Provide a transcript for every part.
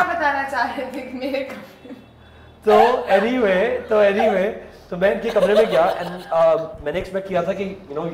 क्या बताना चाह रहे थे मेरे कमरे? तो anyway, तो मैं इनके कमरे में गया and मैंने एक्सपेक्ट किया था कि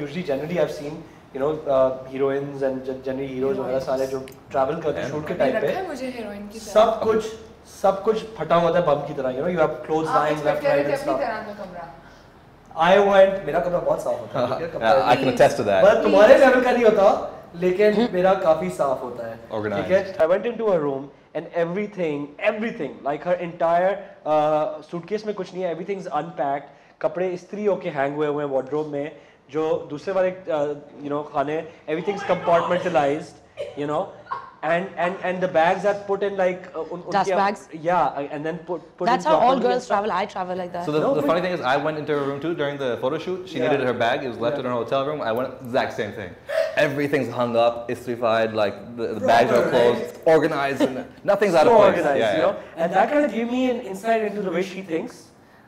usually generally I've seen heroines and generally heroes वगैरह सारे जो ट्रैवल करते हैं शूट के टाइम पे मुझे हीरोइन की सब कुछ फटा हुआ था बम की तरह, you have clothes lying left right and stuff. I went, मेरा कमरा बहुत साफ होता है, I can attest to that. बस तुम्हारे लेवल का नहीं होता, लेकिन मेरा काफी साफ होता है. Organized. ठीक है? I went into a room and everything, like her entire suitcase में कुछ नहीं है, everything's unpacked. कपड़े इस्त्री होके hang हुए हैं wardrobe में, जो दूसरे वाले खाने, everything's compartmentalized, and the bags are put in like dust bags. Yeah, and then put. That's how all girls travel. I travel like that. So the funny thing is, I went into her room too during the photo shoot. She needed her bag. It was left in her hotel room. I went exact same thing. Everything's hung up, istrified, like the bags are closed, organized, and nothing's out of place. Organized, and that kind of gave me an insight into the way she thinks,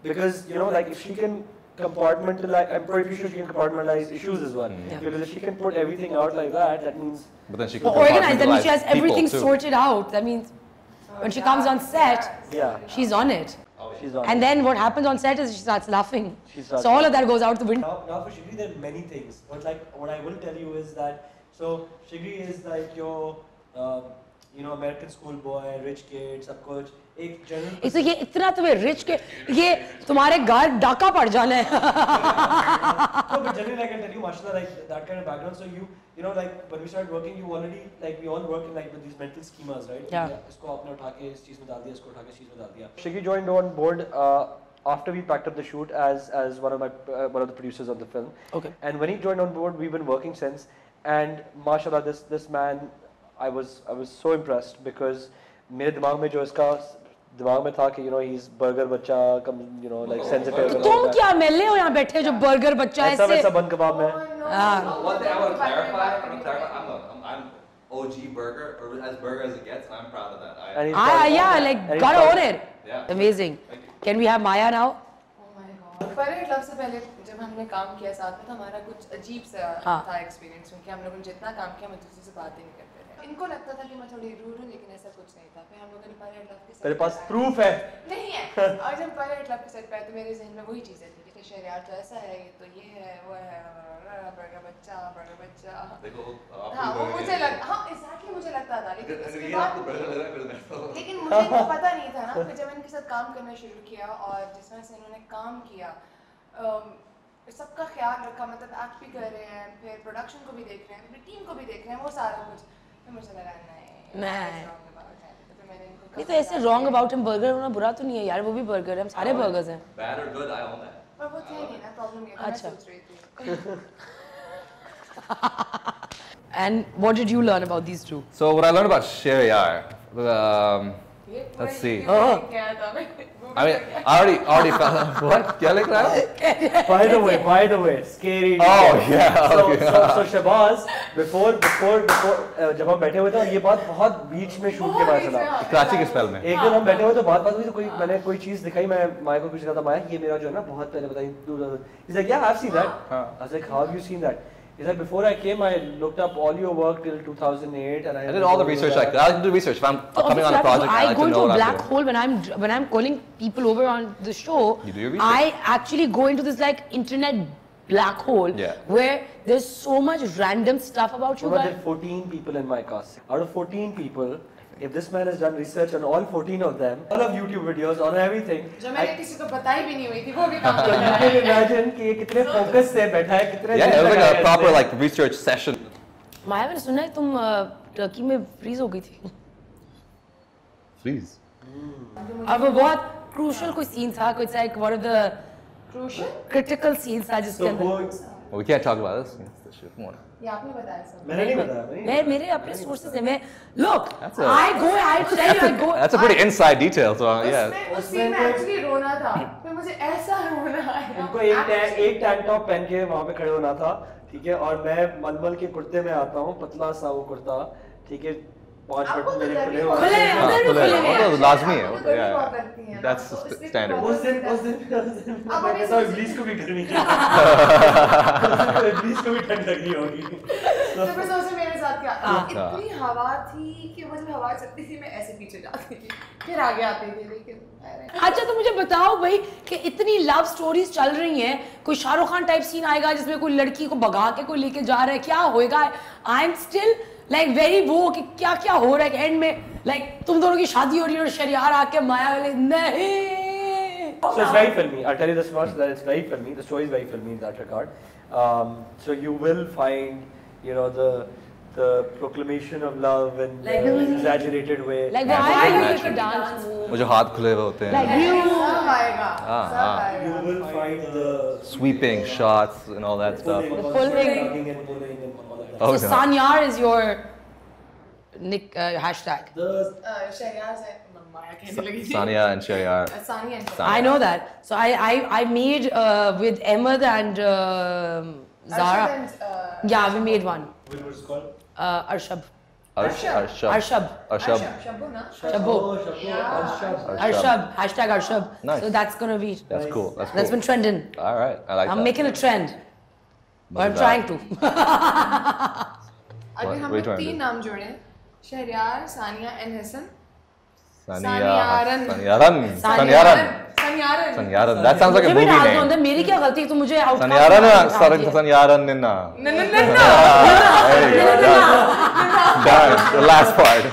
because like if she can compartmentalize, I'm pretty sure she can compartmentalize issues as well. Because if she can put everything out like that, that means. But then she can organize. That means she has everything sorted out. That means when she comes on set, she's on it. She's on and it. then what happens on set is she starts laughing. So all of that goes out the window. Now for Shigri there are many things, but like what I will tell you is that so Shigri is like your American schoolboy, rich kid, सब कुछ एक general. इसलिए ये इतना तुम्हें rich के ये तुम्हारे घर डाका पड़ जाना है. No, but generally I can tell you, mashallah, like that kind of background. So you know like when we started working, you already like we all work in like with these mental schemas, right? Yeah. इसको आपने उठा के इस चीज में डाल दिया, इसको उठा के इस चीज में डाल दिया. Shigri joined on board after we packed up the shoot as one of the producers of the film. Okay. And when he joined on board, we've been working since. And mashallah, this man, I was so impressed because मेरे दिमाग में जो इसका दिमाग में था कि he's burger बच्चा, like sensitive. तो तुम क्या मेले हो यहाँ बैठे जो burger बच्चा ऐसे? ऐसा वैसा बन कबाब में. One thing I want to clarify, I'm OG burger, or as burger as it gets, and I'm proud of that. Yeah, like gotta own it. Yeah. Amazing. Can we have Maya now? Parade love से पहले जब हमने काम किया साथ में तो हमारा कुछ अजीब सा था एक्सपीरियंस, क्योंकि हम लोगों ने जितना काम किया मैं दूसरे से बात ही नहीं करते थे. इनको लगता था कि मैं थोड़ी रूड हूँ, लेकिन ऐसा कुछ नहीं था. फिर हम लोगों ने परेड लव के साथ तेरे पास प्रूफ है नहीं है, और जब परेड लव के साथ पे तो मेरे जहन में वही चीजें थी कि शहर तो ऐसा है, ये तो ये है वो है, बर्गर बच्चा. देखो हाँ वो मुझे एग्जैक्टली मुझे लगता था, लेकिन मुझे तो पता नहीं था ना. फिर जब इनके साथ काम करना शुरू किया और जिस तरह से इन्होंने काम किया, सबका ख्याल रखा, मतलब एक्ट भी कर रहे हैं, फिर प्रोडक्शन को भी देख रहे हैं, फिर टीम को भी देख रहे हैं, वो सारा कुछ. फिर मुझे लगा नहीं ये तो ऐसे wrong about him burger होना बुरा तो नहीं है यार, वो भी burger है, हम सारे burgers हैं. Bad or good, I own that. पर वो थे नहीं ना, प्रॉब्लम ये था, मैं सोच रही थी. And what did you learn about these two? So what I learned about Sheryar, let's see. I mean, I already found what? क्या लिख रहा है? By the way, scary. Oh yeah. So Shahbaz, before जब हम बैठे हुए थे, ये बात बहुत बीच में शूट के बाद चला. कराची के स्पेल में. एक दिन हम बैठे हुए तो बात हुई तो मैंने कोई चीज दिखाई, मैं माया को कुछ कहा था, माया ये मेरा जो है ना बहुत पहले बताई. He's like, yeah, I've seen that. I was like, how have you seen that? He said, before I came, I looked up all your work till 2008, and I did all the research like that. I like to do research. If I'm coming on a project, I like to know what I'm doing. I go into a black hole when I'm calling people over on the show. You do your research. I actually go into this like internet black hole where there's so much random stuff about you. There are 14 people in my cast. Out of 14 people, if this man has done research on all 14 of them, all of YouTube videos, on everything, जो मैंने किसी को बताई भी नहीं हुई थी, वो भी काम कर रहा है. You can imagine कि कितने focus से बैठा है, कितने. Yeah, it was like a proper like research session. माया, मैंने सुना है तुम टर्की में फ्रीज हो गई थी. Freeze. अब वो बहुत crucial कोई scene था, कुछ like one of the critical scenes था जिसके अंदर. Well, we can't talk about this. This shit. Come on. ये आपने बताया सब. मैंने नहीं बताया. मेरे अपने sources हैं. मैं look, I tell you, I go. That's a pretty inside detail. So yeah. उस scene में actually रोना था. फिर मुझे ऐसा रोना आया. उनको एक टैंक टॉप पहन के वहाँ पे खड़े होना था, ठीक है, और मैं मलमल के कुर्ते में आता हूँ, पतला सा वो कुर्ता, ठीक है, 5 आपको मिनट तो मेरे गर्मी खुले बहुत हुए खुले हैं, उधर भी खुले हैं। वो तो लाजमी है, वो आपको तो गर्मी बहुत yeah, लगती है ना, that's तो इसलिए standard. बहुत उस दिन अब मैं अभी कहता हूँ इब्लीस को भी गर्मी इब्लीस को भी ठंड लगी होगी तो फिर सोचे मेरे साथ क्या हाँ। इतनी हवा थी कि वो जब हवा चलती थी मैं ऐसे पीछे जाती थी फिर आगे आती थी लेकिन अरे अच्छा तो मुझे बताओ भाई कि इतनी लव स्टोरीज चल रही हैं, कोई शाहरुख खान टाइप सीन आएगा जिसमें कोई लड़की को भगा के कोई लेके जा रहा है, क्या होएगा? I am still like very वो कि क्या क्या हो रहा है एंड में, लाइक तुम दोनों की शादी हो रही है और शरियार आके माया वाले नहीं। So it's very filmy. I'll tell you this much, that it's very filmy. The story is very filmy in that regard. So you will find, you know, the proclamation of love in Like an exaggerated way. Like Magic, why are you magic. like a dance move? वो जो हाथ खुले हुए होते हैं, Like you सब आएगा हाँ, सब हाँ। You आएगा will find the sweeping shots and all that stuff. pulling. tugging and pulling and all of that. Oh, so God. Sanyar is your nick hashtag. Shahriar से माया कहने लगी थी Sania and Shayar. Sania and Sania. I know that. So I made with Ahmed and Zara. Arshad and, Yeah, we made one. What was it called? Arshab. Arshab. Arshab. Arshab. Shabbu na Shabbo. Arshab. Arshab. Hashtag Arshab. Nice. So that's gonna be. That's cool. That's That's cool. been trending. All right. I like I'm that. making a trend. Or I'm Look at trying to. अभी हम What are you लोग trying to तीन do? नाम जोड़े Shehriyar Sania and Hasan Saniyaran. Saniyaran. Saniyaran. Saniyaran Saniyaran. That sounds like a मुझे भी movie डाल दो name. अंदर, मेरी क्या गलती है? तो मुझे outcast Saniyaran में na. डाल दिया। Saniyaran ninna. no no no no There you go. Done. The last part.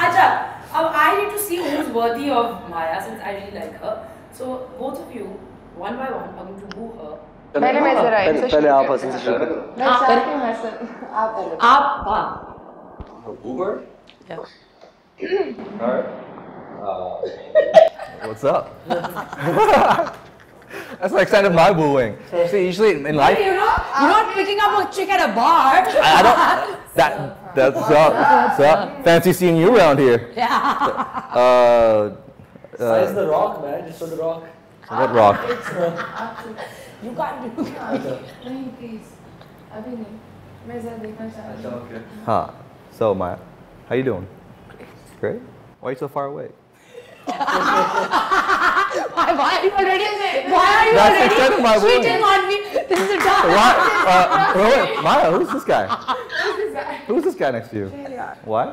Acha, I need to see who's worthy of Maya since I really like her. So both of you, one by one, are going to woo her. पहले मैं जरा इनसे पहले शुरू आप करते हसन से हैं। शुरू करो मैं चाहती हूँ हसन आप पहले आप हाँ. Uber? Yeah. Alright. What's up? That's like kind of my wooing. See, usually in life, You're not picking up a chick at a bar. I don't. That's up. What's up? Fancy seeing you around here. Yeah. Size the rock, man. Just for the rock. What rock? You can't do. नहीं please अभी नहीं मैं जरा देखना चाहती हूँ Okay. Huh. So, Maya, how you doing? Great. Why are you so far away? Why are you already? Why are you That's the already extent of my wooing. cheating on me? This is a dance. Why? Wait, Maya, who's this guy? Who's this guy? Who's this guy next to you? Shahryar Why?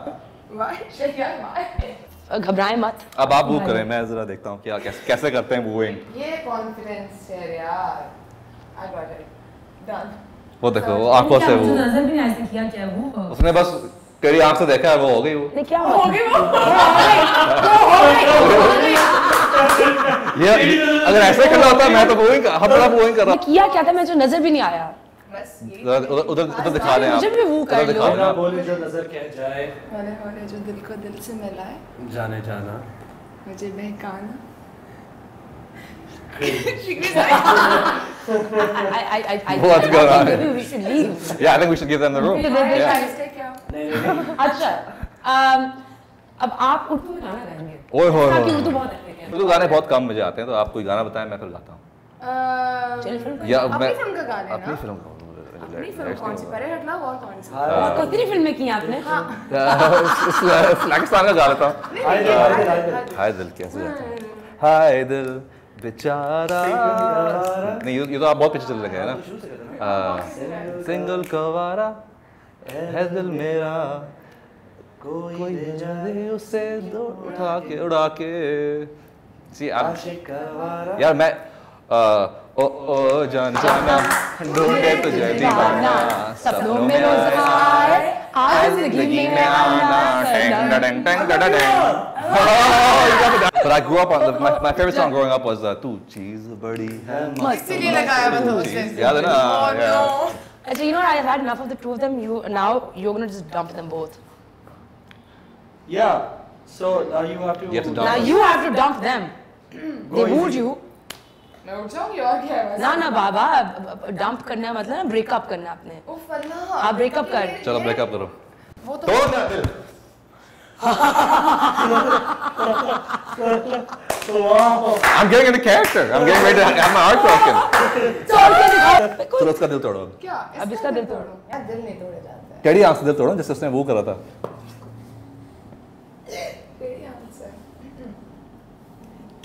why Shahryar why घबराए मत. अब आप woo करें, मैं जरा देखता हूँ क्या कैसे करते हैं wooing. ये confidence Shehriyar I got it done वो देखो, वो आंखों से वो. नजर भी नहीं ऐसे किया क्या वो. उसने बस तेरी आंख से देखा है, वो हो गई वो. नहीं क्या हो गई वो? ये अगर ऐसे करना होता मैं तो wooing हम बड़ा wooing कर रहा. किया क्या था? मैं जो नजर भी नहीं आया. बस यही उधर दिखा दें आप. मुझे भी woo कर उधर दिखा लो. दें आप. बोले जो नजर कह जाए मैंने बोले जो दिल को दिल से मिलाए जाने जाना मुझे बहकाना I What's going on? Maybe we should leave. Yeah, I think we should give them the room. Yeah. इसका क्या अच्छा. अब आप उर्दू में गाना गाएंगे. ओए होए आपकी होए. उर्दू बहुत अच्छी है. उर्दू गाने बहुत कम मुझे आते हैं, तो आप कोई गाना बताएं, मैं फिर गाता हूँ. चलिए फिल्म का. या अपनी मैं फिल्म का गाना है अपनी ना फिल्म अपनी फिल्म कौन सी परे हटना और कौन सी और कितनी फिल्में की हैं आपने? पाकिस्तान का गा लेता हूँ. हाय दिल, हाय दिल, हाय दिल। हाय दिल कैसे जाता है? हाय दिल बेचारा. नहीं ये तो आप बहुत पीछे चले गए ना. सिंगल कवारा है दिल मेरा, कोई दे उसे उठा के. सी आप यार मैं ओ जान जाना ढूंढे तुझे दीवाना, सपनों में रोज आए आज जिंदगी में आना. Dang, dang, dang, dang, dang. But I grew up on my favorite song growing up was "तू चीज़ बड़ी है मस्त." इसीलिए लगाया मैं तो उस दिन याद है ना? Yeah. Actually, you know, I've had enough of the two of them. Now you're gonna just dump them both. Yeah. So now you have to. You have to dump Now them. you have to dump them. They wooed you. मैं उठ जाऊंगी और क्या है ना ना बाबा, dump करना मतलब ना ब्रेकअप करना आपने. उफ अल्लाह आप ब्रेकअप कर. चलो ब्रेकअप करो. वो तो तोड़ ना दिल. Wow. I'm getting into character. I'm getting ready to have my heart broken. तोड़ के दिखाओ. चलो उसका दिल तोड़ो. क्या अब इसका दिल तोड़ो. यार दिल नहीं तोड़े जाते हैं टेढ़ी आंख से दिल तोड़ो, जैसे उसने वो करा था.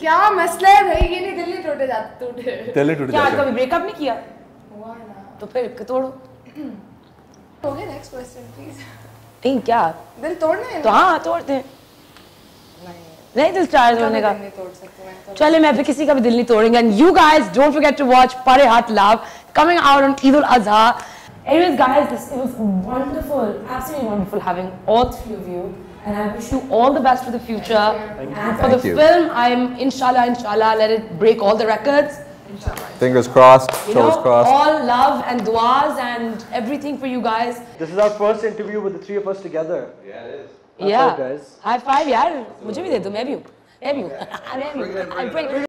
क्या मसला है भाई? ये नहीं दिल नहीं टूटे जाते टूटे दिल टूट क्या जाता कभी ब्रेकअप नहीं किया हुआ ना। तो फिर तोड़ो हो गया नेक्स्ट क्वेश्चन प्लीज। नहीं क्या दिल तोड़ना है तो ना? हाँ तोड़ते हैं नहीं दिल चार्ज होने का नहीं तोड़ सकते मैं तो। चले मैं फिर किसी का भी दिल नहीं तोड़ेंगे and you guys don't forget to watch Parey Hut Love coming out on Eid ul Azha anyways guys this it was wonderful absolutely wonderful having all three of you and I wish you all the best for the future and for the Thank you. film I'm inshallah let it break all the records Fingers crossed, you know toes crossed. all love and duas and everything for you guys This is our first interview with the three of us together. Yeah, it is. That's yeah all, guys. high five यार मुझे भी दे दो मैं भी हूँ I'm